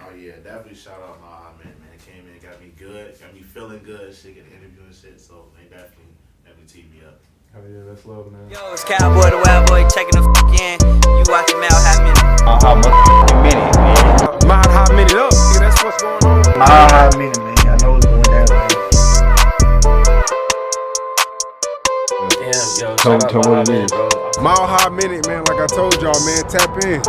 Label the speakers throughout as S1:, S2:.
S1: Oh yeah, definitely shout out my man. Man, it came in, got me good, got me feeling good. Shit, get an interview and shit. So they definitely teed me up.
S2: Oh yeah, that's love, man.
S3: Yo, it's Cowboy the Wild Boy checking the in. You watching Mount High Minute.
S4: How minute, man?
S5: Mount High Minute up. Nigga, that's what's going on.
S4: High minute, man. I know it's going down, man.
S6: Damn, yo,
S2: Tell
S6: shout out
S2: what
S6: my
S2: it
S6: man,
S2: is.
S6: bro.
S5: Mile High Minute, man. Like I told y'all, man. Tap in.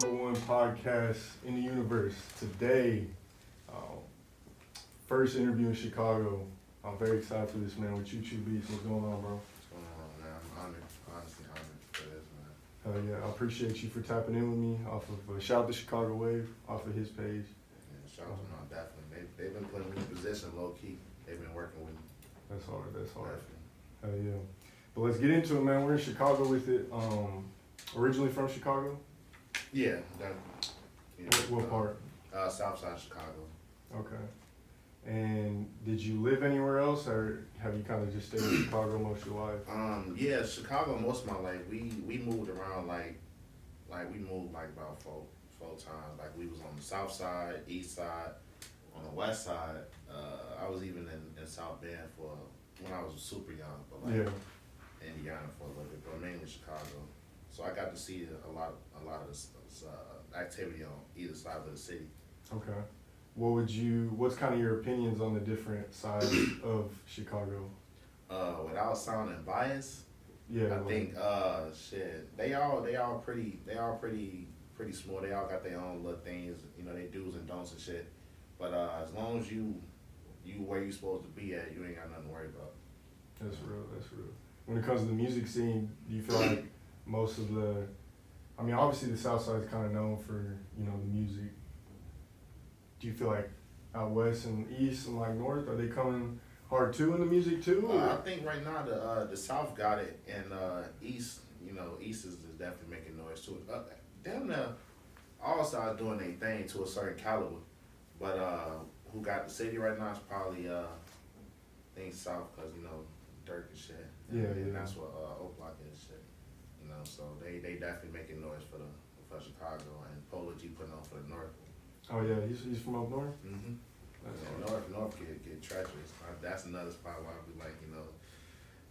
S2: #1 podcast in the universe. Today, first interview in Chicago. I'm very excited for this, man. With Choo Choo Beats, what's going on, bro?
S1: What's going on, man? I'm honored, honestly honored for this, man.
S2: Hell yeah, I appreciate you for tapping in with me off of shout out to Chicago Wave off of his page.
S1: Yeah, shout out to them, definitely. They've been putting me in position, low key. They've been working with me.
S2: That's hard. That's hard.
S1: Definitely.
S2: Hell yeah. But let's get into it, man. We're in Chicago with it. Originally from Chicago.
S1: Yeah, that. You know,
S2: What part?
S1: Southside Chicago.
S2: Okay. And did you live anywhere else, or have you kind of just stayed in Chicago most of your life?
S1: Yeah, Chicago most of my life. We moved around like we moved like about four times. Like we was on the south side, east side, on the west side. I was even in South Bend for when I was super young, but like Indiana for a little bit, but mainly Chicago. So I got to see a lot of this activity on either side of the city.
S2: Okay. What's kind of your opinions on the different sides of Chicago?
S1: Without sounding biased,
S2: Yeah.
S1: I think shit. They all pretty smart. They all got their own little things, you know, they do's and don'ts and shit. But as long as you where you supposed to be at, you ain't got nothing to worry about.
S2: That's real. When it comes to the music scene, do you feel like most of obviously the South Side is kind of known for, you know, the music. Do you feel like out west and east and like north, are they coming hard too in the music too?
S1: I think right now the South got it, and East, you know, East is definitely making noise too. Damn near all sides doing their thing to a certain caliber, but who got the city right now is probably I think South, cause you know Durk and shit. And that's what Oak Block is shit. You know, so they definitely making noise for Chicago, and Polo G putting on for the North.
S2: Oh yeah, he's from up north.
S1: Mm-hmm. North get treacherous. That's another spot where I'd be like, you know,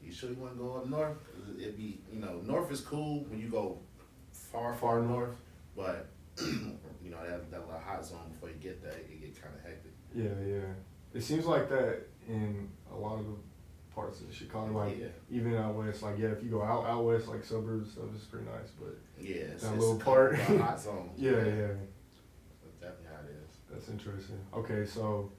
S1: you sure you want to go up north? 'Cause it'd be, you know, north is cool when you go far north, but you know that little hot zone before you get there, it get kind of hectic.
S2: Yeah. It seems like that in a lot of the parts of Chicago, like even out west. Like if you go out west, like suburbs stuff is pretty nice, but
S1: it's
S2: little part,
S1: hot zone.
S2: yeah.
S1: That's definitely how it is.
S2: That's interesting. Okay, so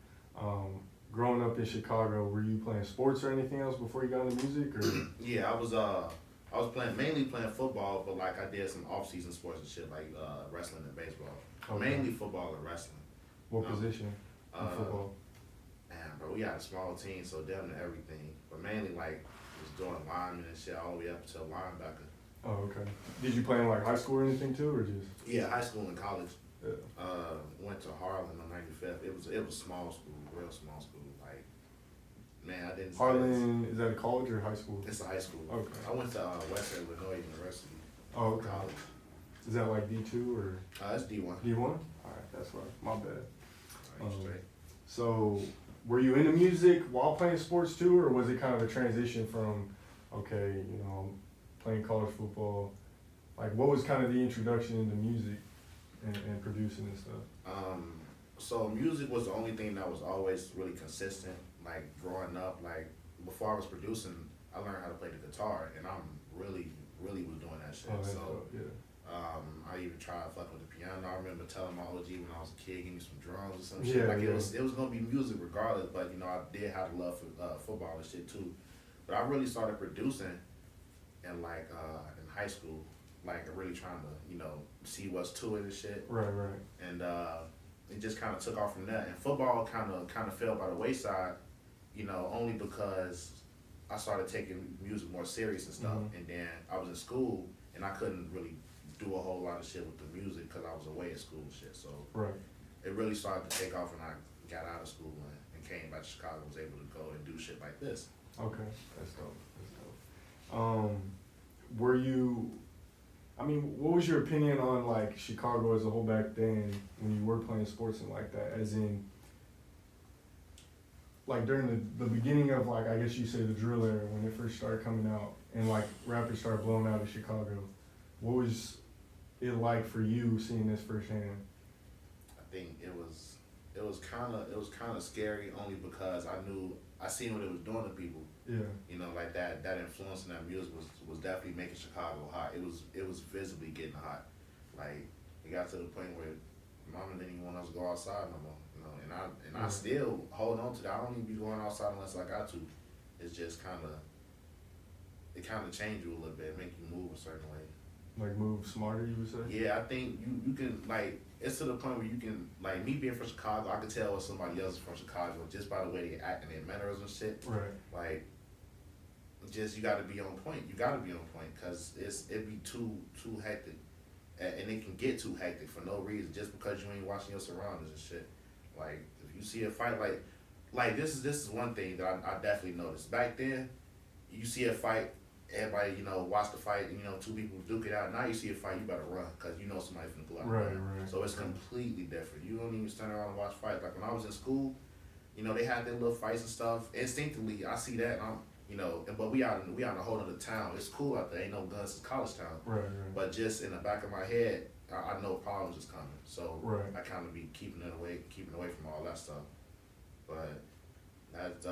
S2: growing up in Chicago, were you playing sports or anything else before you got into music? Or
S1: Yeah, I was mainly playing football, but like I did some off-season sports and shit like wrestling and baseball.
S2: Okay.
S1: Mainly football and wrestling.
S2: What position in football?
S1: Man, bro, we had a small team, so damn near everything. But mainly like just doing lineman and shit all the way up to linebacker.
S2: Oh, okay. Did you play in like high school or anything too, or just?
S1: Yeah, high school and college.
S2: Yeah.
S1: Went to Harlan on 95th. It was small school, real small school. Like, man, I didn't.
S2: Harlan, is that a college or high school?
S1: It's a high school.
S2: Okay.
S1: I went to Western Illinois University.
S2: Oh, okay.
S1: College.
S2: Is that like D2 or?
S1: It's D1.
S2: D1? All right, that's right. My bad.
S1: Straight.
S2: So, were you into music while playing sports too, or was it kind of a transition from, okay, you know, playing college football? Like, what was kind of the introduction into music and producing and stuff?
S1: So music was the only thing that was always really consistent. Like growing up, like before I was producing, I learned how to play the guitar, and I'm really was doing that shit.
S2: Oh, that's
S1: So
S2: dope, yeah.
S1: I even tried fucking with the piano. I remember telling my OG when I was a kid, give me some drums or some
S2: Yeah,
S1: shit. Like
S2: yeah.
S1: it was gonna be music regardless, but you know I did have a love for football and shit too. But I really started producing in like in high school, like really trying to, you know, see what's to it and shit.
S2: Right.
S1: And it just kind of took off from there. And football kind of fell by the wayside, you know, only because I started taking music more serious and stuff.
S2: Mm-hmm.
S1: And then I was in school and I couldn't really do a whole lot of shit with the music because I was away at school and shit. So it really started to take off when I got out of school and came back to Chicago, was able to go and do shit like this.
S2: Okay, that's dope. Were you? I mean, what was your opinion on like Chicago as a whole back then when you were playing sports and like that? As in, like during the beginning of like I guess you say the drill era when it first started coming out and like rappers started blowing out of Chicago. What was it like for you seeing this firsthand?
S1: I think it was kind of scary only because I seen what it was doing to people.
S2: Yeah.
S1: You know, like that influence in that music was definitely making Chicago hot. It was visibly getting hot. Like it got to the point where mama didn't even want us to go outside no more. You know, and I still hold on to that. I don't even be going outside unless I got to. It's just it kind of changed you a little bit, make you move a certain way.
S2: Like move smarter, you would say?
S1: Yeah, I think you can like it's to the point where you can like me being from Chicago, I could tell when somebody else is from Chicago just by the way they act and their manners and shit.
S2: Right.
S1: Like, just you got to be on point. You got to be on point because it be too hectic, and it can get too hectic for no reason just because you ain't watching your surroundings and shit. Like if you see a fight like this is one thing that I definitely noticed back then. You see a fight. Everybody, watch the fight, two people duke it out. Now you see a fight, you better run, because you know somebody's finna pull out.
S2: Right.
S1: So it's completely different. You don't even stand around and watch fights. Like when I was in school, they had their little fights and stuff. Instinctively, I see that, and but we out in a whole other town. It's cool out there. Ain't no guns. It's college town.
S2: Right.
S1: But just in the back of my head, I know problems is coming. So
S2: right.
S1: I kind of be keeping away from all that stuff. But that,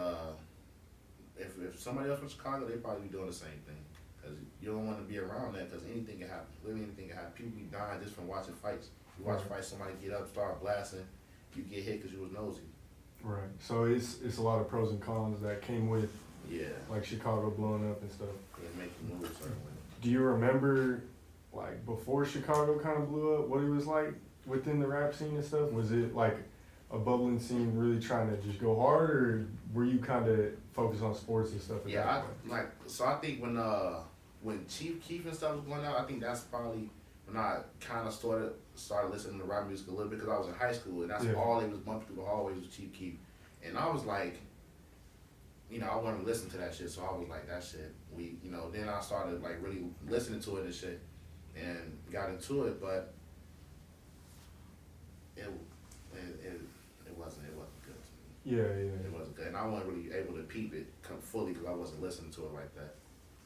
S1: if somebody else from Chicago, they probably be doing the same thing. Because you don't want to be around that because anything can happen. Literally anything can happen. People be dying just from watching fights. You watch fights, somebody get up, start blasting, you get hit because you was nosy.
S2: Right. So it's a lot of pros and cons that came with like Chicago blowing up and stuff.
S1: It make you move a certain way.
S2: Do you remember like before Chicago kind of blew up, what it was like within the rap scene and stuff? Was it like a bubbling scene really trying to just go hard, or were you kind of focused on sports and stuff?
S1: Yeah, I think when Chief Keef and stuff was going out, I think that's probably when I kind of started listening to rap music a little bit because I was in high school and that's all they was bumping through the hallways was Chief Keef, and I was like, I wanted to listen to that shit, so I was like, that shit, then I started like really listening to it and shit, and got into it, but it wasn't good to me.
S2: Yeah.
S1: It wasn't good, and I wasn't really able to peep it fully because I wasn't listening to it like that.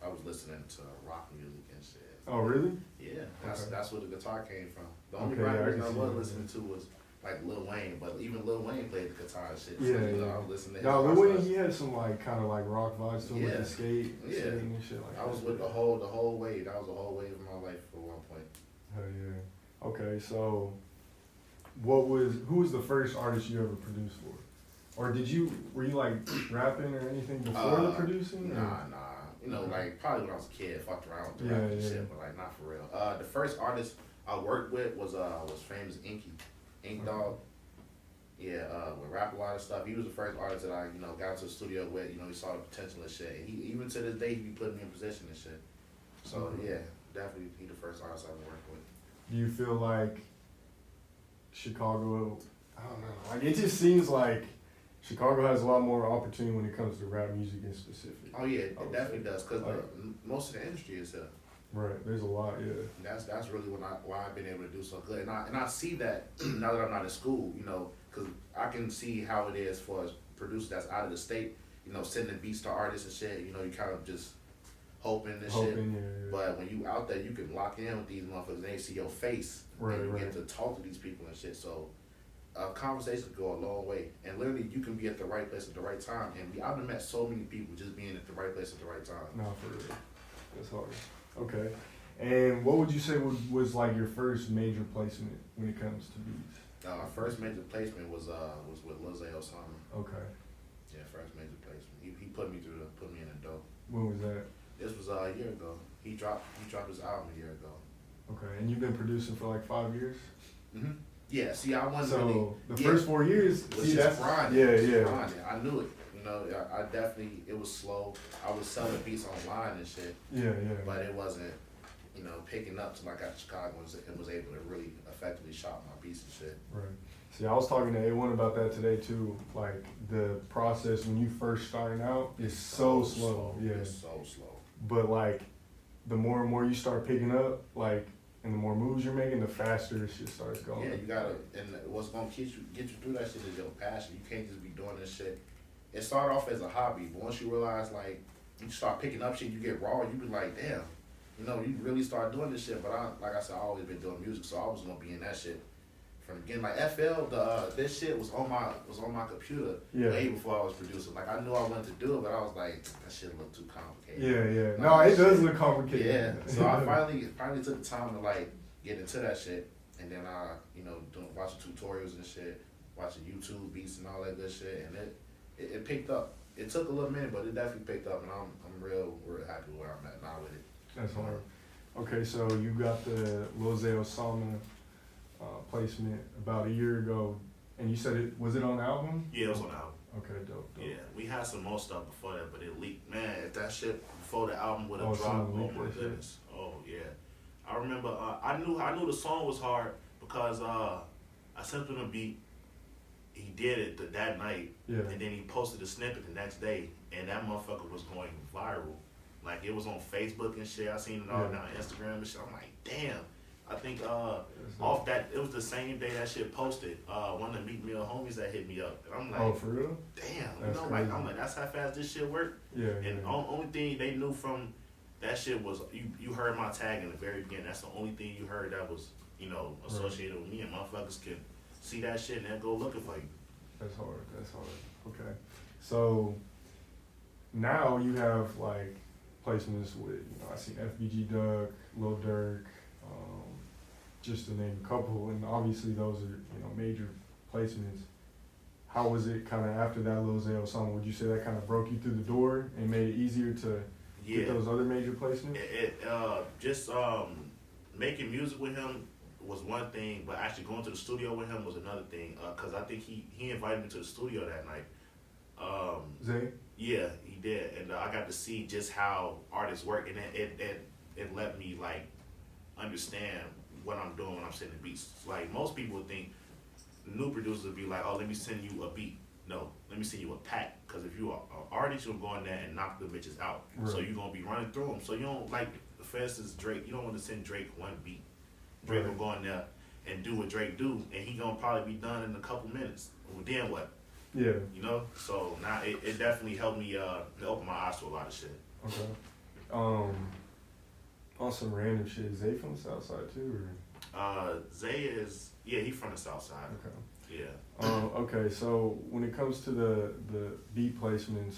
S1: I was listening to rock music and shit.
S2: Oh, really?
S1: Yeah, that's where the guitar came from. The only
S2: Okay,
S1: rock
S2: yeah,
S1: music I
S2: I can
S1: was
S2: see
S1: listening to was like Lil Wayne, but even Lil Wayne played the guitar and shit.
S2: Yeah,
S1: So, I was listening to his
S2: Lil
S1: rock
S2: Wayne,
S1: stuff.
S2: he had some like kind of like rock vibes to him with the skating and shit like that.
S1: I was with the whole wave. That was the whole wave of my life for one point.
S2: Hell yeah. Okay, so who was the first artist you ever produced for? Or were you like rapping or anything before the producing?
S1: Nah. Like probably when I was a kid, fucked around with the rap and shit, but like not for real. The first artist I worked with was famous Ink Dog. Yeah, would rap a lot of stuff. He was the first artist that I, got into the studio with. He saw the potential and shit. And he even to this day he be putting me in position and shit. So yeah, definitely he the first artist I ever worked with.
S2: Do you feel like Chicago? I don't know. Like it just seems like Chicago has a lot more opportunity when it comes to rap music in specific.
S1: Oh yeah, it definitely does because most of the industry is here.
S2: Right, there's a lot, yeah.
S1: That's really why I've been able to do so good, and I see that now that I'm not in school, because I can see how it is for a producer that's out of the state, sending beats to artists and shit. You kind of just hoping and shit.
S2: Yeah.
S1: But when you out there, you can lock in with these motherfuckers. They see your face,
S2: right,
S1: and you
S2: right.
S1: get to talk to these people and shit. So conversations go a long way, and literally you can be at the right place at the right time. And I've met so many people just being at the right place at the right time.
S2: No, for real, that's hard. Okay, and what would you say was like your first major placement when it comes to beats?
S1: Our first major placement was with Lil Durk.
S2: Okay.
S1: Yeah, first major placement. He put me in the dope.
S2: When was that?
S1: This was a year ago. He dropped his album a year ago.
S2: Okay, and you've been producing for like 5 years?
S1: Mm-hmm. Yeah, see, I wasn't
S2: so the first 4 years,
S1: see, that's grinding.
S2: Yeah.
S1: Grinding. I knew it. I definitely, it was slow. I was selling beats online and shit.
S2: Yeah.
S1: But it wasn't, picking up till I got to Chicago and was able to really effectively shop my beats and shit.
S2: Right. See, I was talking to A1 about that today too. Like the process when you first starting out is so slow. Yeah.
S1: It's so slow.
S2: but like the more and more you start picking up, like, and the more moves you're making, the faster shit starts going.
S1: Yeah, you gotta, and what's gonna get you through that shit is your passion. You can't just be doing this shit. It started off as a hobby, but once you realize, like, you start picking up shit, you get raw, you be like, damn, you know, you really start doing this shit. But like I said, I always been doing music, so I was gonna be in that shit from the beginning. Like FL, this shit was on my computer way before I was producing. Like I knew I wanted to do it, but I was like, that shit looked too complicated.
S2: Yeah. No, it does look complicated.
S1: Yeah. So I finally took the time to like get into that shit, and then I, you know, watching tutorials and shit, watching YouTube beats and all that good shit, and it picked up. It took a little minute, but it definitely picked up, and I'm real happy where I'm at now with it.
S2: That's hard. Okay, so you got the Lil Osama placement about a year ago, and you said was it on the album?
S1: Yeah, it was on the album.
S2: Okay, dope.
S1: Yeah, we had some more stuff before that, but it leaked. Man, if that shit before the album would have dropped, oh my goodness. Oh yeah, I remember. I knew the song was hard because I sent him a beat. He did it that night, and then he posted a snippet the next day, and that motherfucker was going viral. Like it was on Facebook and shit. I seen it all down Instagram and shit. I'm like, damn. I think off that, it was the same day that shit posted. One of the Meat Meal homies that hit me up, and I'm like,
S2: oh, for real?
S1: Damn, you know, like I'm like, that's how fast this shit worked.
S2: Yeah.
S1: And only thing they knew from that shit was you heard my tag in the very beginning. That's the only thing you heard that was, you know, associated with me, and motherfuckers can see that shit and then go looking for you.
S2: That's hard. Okay. So now you have like placements with, you know, I seen FBG Duck, Lil Durk, just to name a couple, and obviously those are, you know, major placements. How was it kind of after that Lil Osama? Would you say that kind of broke you through the door and made it easier to get those other major placements?
S1: Just making music with him was one thing, but actually going to the studio with him was another thing. Cause I think he invited me to the studio that night.
S2: Zay?
S1: Yeah, he did, and I got to see just how artists work, and it let me like understand what I'm doing when I'm sending beats. Like most people would think new producers would be like, oh, let me send you a beat. No, let me send you a pack. Cause if you are an artist, you'll go in there and knock the bitches out. Right. So you're gonna be running through them. So you don't, like, for instance, Drake. You don't want to send Drake one beat. Drake will go in there and do what Drake do, and he gonna probably be done in a couple minutes. Well, then what?
S2: Yeah.
S1: You know. So now it definitely helped me open my eyes to a lot of shit.
S2: Okay. On some random shit, is Zay from the South Side too, or?
S1: Zay is, he from the South Side.
S2: Okay.
S1: Yeah.
S2: Okay, so when it comes to the beat placements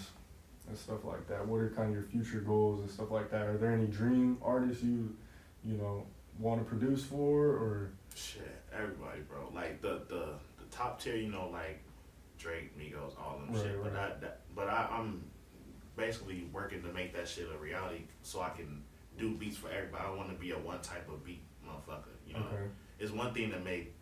S2: and stuff like that, what are kind of your future goals and stuff like that? Are there any dream artists you know want to produce for, or?
S1: Shit, everybody, bro. Like the top tier, you know, like Drake, Migos, all them shit. But I'm basically working to make that shit a reality, so I can do beats for everybody. I don't want to be a one type of beat motherfucker. You know, it's one thing to make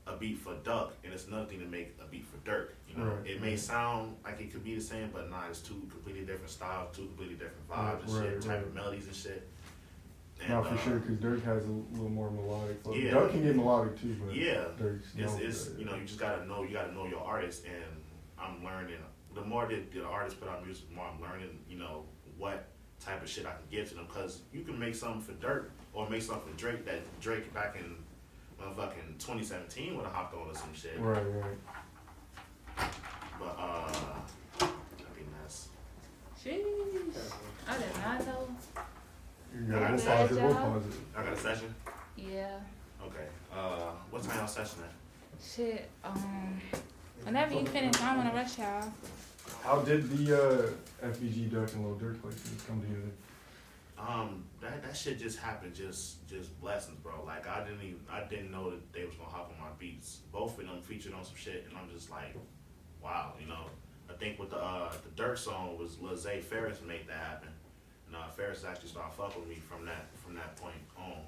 S1: a beat for Duck, and it's another thing to make a beat for Durk. You know, it may sound like it could be the same, but nah, it's two completely different styles, two completely different vibes and shit, type of melodies and shit. And,
S2: no, for sure, because Durk has a little more melodic flow.
S1: Yeah,
S2: Duck can get melodic too, but
S1: Durk's it's you know, you just gotta know your artist, and I'm learning. The more that the artists put out music, the more I'm learning, you know, what type of shit I can give to them, because you can make something for Durk or make something for Drake that Drake back in motherfucking 2017 would have hopped on or some shit.
S2: Right.
S1: But that'd be nice.
S6: Jeez, I did not know.
S2: We'll pause it.
S1: I got a session?
S6: Yeah.
S1: Okay. What time y'all session at?
S6: Shit. Whenever you finish, I don't wanna rush y'all.
S2: How did the FBG Duck and Lil Durk placements come together?
S1: That shit just happened, just blessings, bro. Like I didn't know that they was gonna hop on my beats. Both of them featured on some shit, and I'm just like, wow, you know. I think with the Durk song was Lil Zay Ferris made that happen, and Ferris actually started fucking with me from that point on.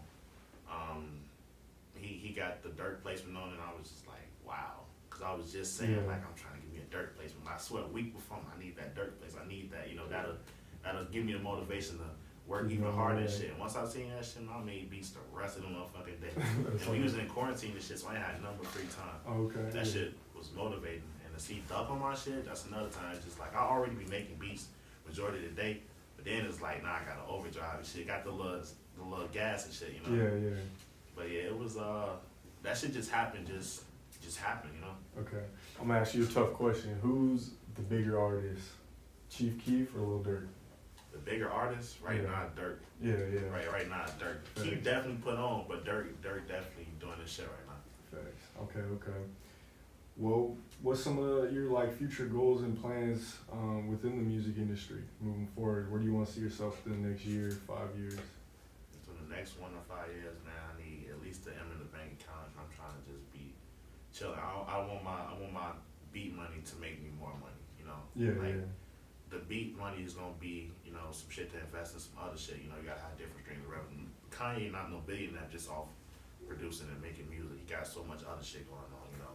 S1: He got the Durk placement on, and I was just like, wow, because I was just saying like, I'm trying to give me a Durk placement. I swear, a week before, I need that Durk place. I need that, you know, that'll give me the motivation to work even harder and shit. And once I seen that shit, I made beats the rest of the motherfucking day. And we was in quarantine and shit, so I had number free time.
S2: Okay.
S1: That shit was motivating. And to see Duck on my shit, that's another time. It's just like, I already be making beats majority of the day, but But then it's like, nah, I got to overdrive and shit. Got the little gas and shit, you know.
S2: Yeah, yeah.
S1: But yeah, it was that shit just happened, just happened, you know.
S2: Okay, I'm gonna ask you a tough question. Who's the bigger artist, Chief Keef or Lil Durk?
S1: The bigger artist right now, Durk.
S2: Yeah, yeah.
S1: Right now, Durk.
S2: Facts.
S1: Keef definitely put on, but Durk definitely doing this shit right now.
S2: Facts. Okay. Well, what's some of your like future goals and plans within the music industry moving forward? Where do you want to see yourself in the next year, 5 years?
S1: For the next 1 to 5 years, man, I need at least the M in the bank account. I'm trying to just be chilling. I want my beat money to make me more money, you know.
S2: Yeah,
S1: like,
S2: yeah.
S1: The beat money is gonna be, you know, some shit to invest in some other shit. You know, you gotta have different streams of revenue. Kanye not no billionaire just off producing and making music. He got so much other shit going on, you know.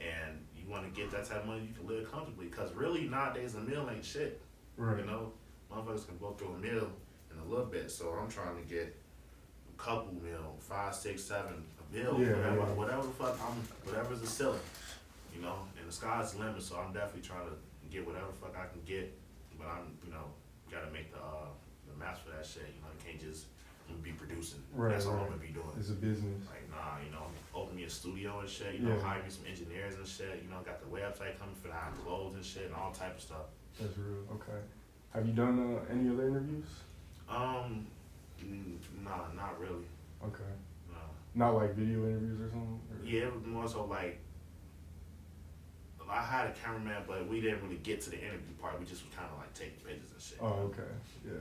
S1: And you want to get that type of money, you can live comfortably. Cause really nowadays a meal ain't shit.
S2: Right.
S1: You know, motherfuckers can go through a meal in a little bit. So I'm trying to get a couple meal, 5, 6, 7 a meal, whatever the fuck whatever's the ceiling. You know, and the sky's the limit. So I'm definitely trying to get whatever the fuck I can get. But I'm, you know, gotta make the maths for that shit. You know, you can't just be producing.
S2: Right,
S1: That's all
S2: right.
S1: I'm gonna be doing.
S2: It's a business.
S1: Like, nah, you know, open me a studio and shit. You know,
S2: Yeah.
S1: hire me some engineers and shit. You know, got the website coming for the high clothes and shit and all type of stuff.
S2: That's real. Okay. Have you done any other interviews?
S1: Nah, not really.
S2: Okay.
S1: No.
S2: Not like video interviews or something? Or?
S1: Yeah, it was more so like, I had a cameraman, but we didn't really get to the interview part. We just was kind of like taking pictures and shit.
S2: Oh, okay. Yeah.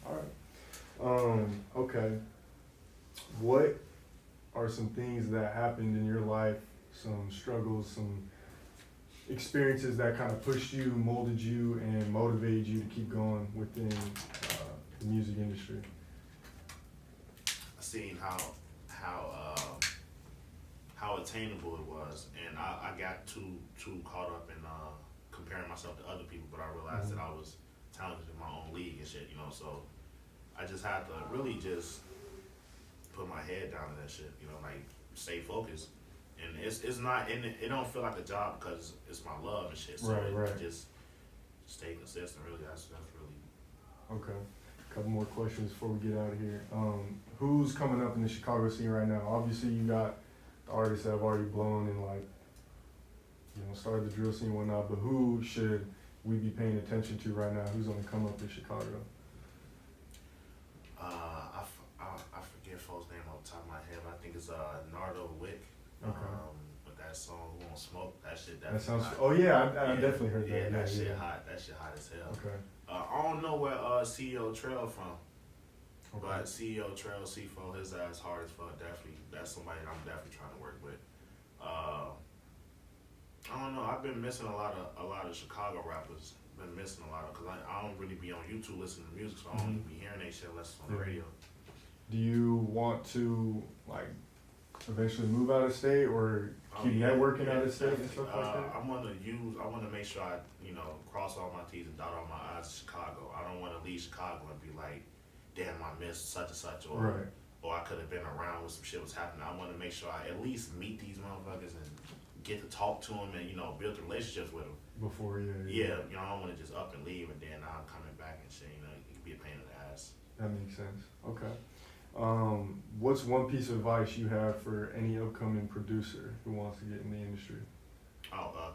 S2: All right. Okay. What are some things that happened in your life, some struggles, some experiences that kind of pushed you, molded you, and motivated you to keep going within the music industry?
S1: I seen how attainable it was, and I got too caught up in comparing myself to other people, but I realized that I was talented in my own league and shit, you know. So I just had to really just put my head down to that shit, you know, like stay focused. And it's not, and it don't feel like a job because it's my love and shit. So
S2: Right.
S1: just stay consistent. Really, that's really.
S2: Okay. A couple more questions before we get out of here. Who's coming up in the Chicago scene right now? Obviously, you got the artists that have already blown and like, you know, started the drill scene and whatnot. But who should we be paying attention to right now? Who's on the come up in Chicago?
S1: I forget folks' name off the top of my head, but I think it's Nardo Wick.
S2: Okay.
S1: With that song "Who Won't Smoke," that shit.
S2: That sounds.
S1: Hot.
S2: Oh yeah, I definitely heard that.
S1: Yeah, that shit hot. That shit hot as hell.
S2: Okay.
S1: I don't know where CEO Trail from,
S2: Okay.
S1: but CEO Trail C4, his ass hard as fuck. Definitely, that's somebody that I'm definitely trying to work with. I don't know. I've been missing a lot of Chicago rappers. Been missing a lot of because I don't really be on YouTube listening to music, so I don't even be hearing that shit unless it's on the radio.
S2: Do you want to like eventually move out of state or keep networking out of state and stuff like that?
S1: I want to make sure I, you know, cross all my T's and dot all my I's in Chicago. I don't want to leave Chicago and be like, damn, I missed such and such, or I could have been around when some shit was happening. I want to make sure I at least meet these motherfuckers and get to talk to them and, you know, build relationships with them.
S2: Before,
S1: Yeah, you know, I don't want to just up and leave and then I'm coming back and shit, you know, it could be a pain in the ass.
S2: That makes sense. Okay. What's one piece of advice you have for any upcoming producer who wants to get in the industry?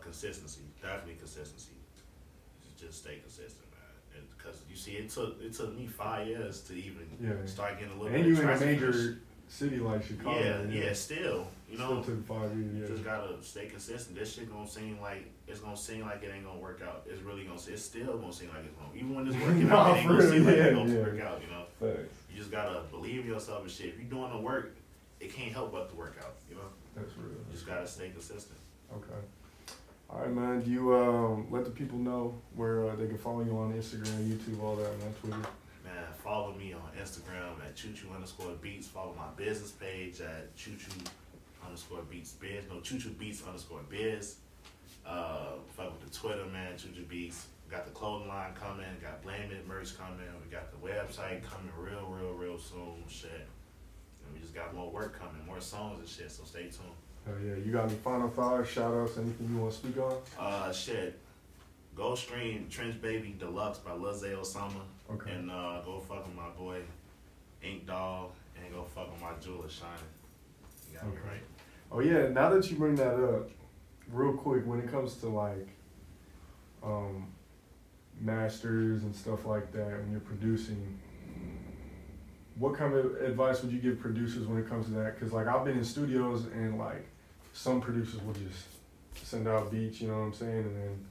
S1: Consistency. Definitely consistency. Just stay consistent, man. Because you see, it took me 5 years to even start getting a little
S2: and
S1: bit
S2: you
S1: of
S2: in a
S1: traction.
S2: major city like Chicago.
S1: Yeah, still, you know,
S2: still took 5 years.
S1: you just gotta stay consistent. This shit gonna seem like it ain't gonna work out. It's really it's still gonna seem like it's gonna, even when it's working out, it ain't gonna seem like it's gonna work out, you know.
S2: Thanks.
S1: You just gotta believe in yourself and shit. If you're doing the work, it can't help but to work out, you know.
S2: That's real.
S1: You just gotta stay consistent.
S2: Okay. All right, man. Do you let the people know where they can follow you on Instagram, YouTube, all that, man, Twitter?
S1: Man, follow me on Instagram at choo-choo_beats. Follow my business page at choo-choo_beats biz. No, choo-choo_beats_biz. Fuck with the Twitter, man, choo-choo-beats. Got the clothing line coming. Got Blame It merch coming. We got the website coming real soon. Shit. And we just got more work coming, more songs and shit. So stay tuned.
S2: Oh yeah. You got any final thoughts, shout outs, anything you want to speak on?
S1: Shit. Go stream Trench Baby Deluxe by Lil Zay Osama.
S2: Okay.
S1: And go fuck with my boy Ink Dog, and go fuck with my jeweler Shining. You got me
S2: Okay.
S1: right.
S2: Oh yeah, now that you bring that up, real quick, when it comes to like masters and stuff like that, when you're producing, what kind of advice would you give producers when it comes to that? Because like I've been in studios and like some producers will just send out beats, you know what I'm saying, and then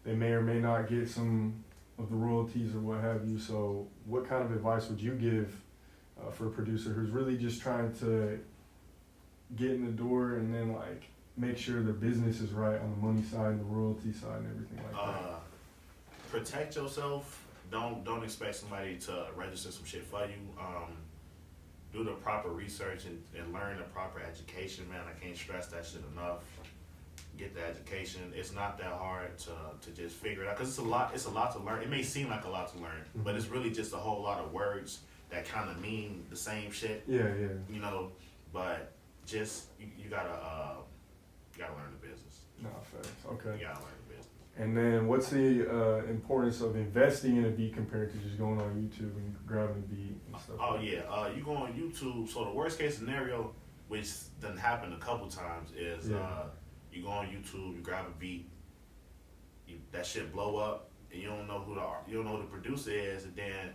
S2: they may or may not get some of the royalties or what have you. So what kind of advice would you give for a producer who's really just trying to get in the door and then like make sure their business is right on the money side and the royalty side and everything like that?
S1: Protect yourself. Don't expect somebody to register some shit for you. Do the proper research and learn the proper education, man. I can't stress that shit enough. Get the education. It's not that hard to just figure it out, because it's a lot to learn. It may seem like a lot to learn, but it's really just a whole lot of words that kind of mean the same shit.
S2: Yeah.
S1: You know, but just you gotta learn the business.
S2: No, facts. Okay.
S1: You gotta learn the business.
S2: And then what's the importance of investing in a beat compared to just going on YouTube and grabbing a beat and stuff?
S1: Oh yeah, you go on YouTube. So the worst case scenario, which done happened a couple times, is you go on YouTube, you grab a beat, that shit blow up, and you don't know who the producer is, and then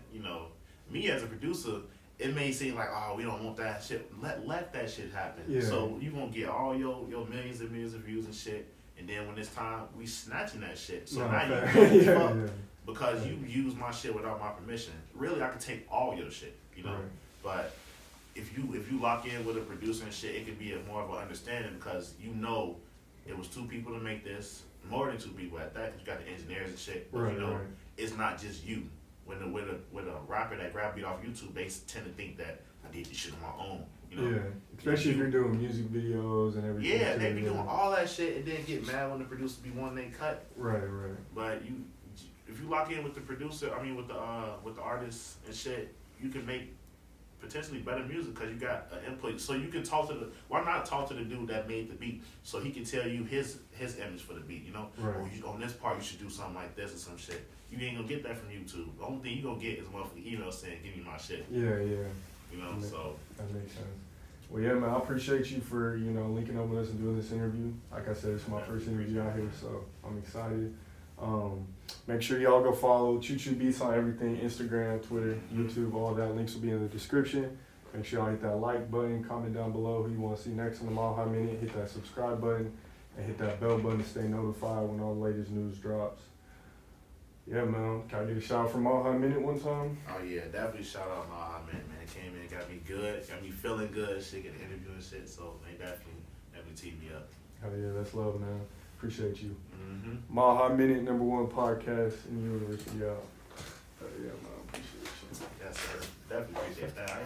S1: me as a producer, it may seem like, oh, we don't want that shit. Let that shit happen.
S2: Yeah.
S1: So you gonna get all your millions and millions of views and shit, and then when it's time, we snatching that shit. So now you fuck because you use my shit without my permission. Really, I could take all your shit,
S2: Right.
S1: But if you lock in with a producer and shit, it could be more of an understanding, because it was two people to make this, more than two people at that, because you got the engineers and shit. But
S2: Right.
S1: It's not just you. With a rapper that grab beat off YouTube, they tend to think that I did this shit on my own.
S2: Yeah, especially if you're doing music videos and everything.
S1: Yeah,
S2: too,
S1: they be doing all that shit and then get mad when the producer be wanting they cut.
S2: Right.
S1: But if you lock in with the producer, with the artist and shit, you can make potentially better music because you got an input. So you can why not talk to the dude that made the beat, so he can tell you his image for the beat,
S2: Right.
S1: Or on this part you should do something like this or some shit. You ain't gonna get that from YouTube. The only thing you gonna get is a motherfucking email saying, give me my shit.
S2: Yeah.
S1: So.
S2: That makes sense. Well, yeah, man, I appreciate you for, linking up with us and doing this interview. Like I said, it's my first interview out here, so I'm excited. Make sure y'all go follow Choo Choo Beats on everything, Instagram, Twitter, YouTube, all that. Links will be in the description. Make sure y'all hit that like button, comment down below who you want to see next on the Mile High Minute, hit that subscribe button, and hit that bell button to stay notified when all the latest news drops. Yeah, man. Can I get a shout out from Mile High Minute one time?
S1: Oh yeah, definitely shout out Mile High Minute, man. Came in, got me good, got me feeling good, shit, get an interview and shit. So they definitely teed me up.
S2: Hell yeah, that's love, man. Appreciate you.
S1: Mm-hmm.
S2: Mile High Minute, #1 podcast in the universe. Yeah. Yeah, man. Appreciate you.
S1: Yes, sir. Definitely appreciate that.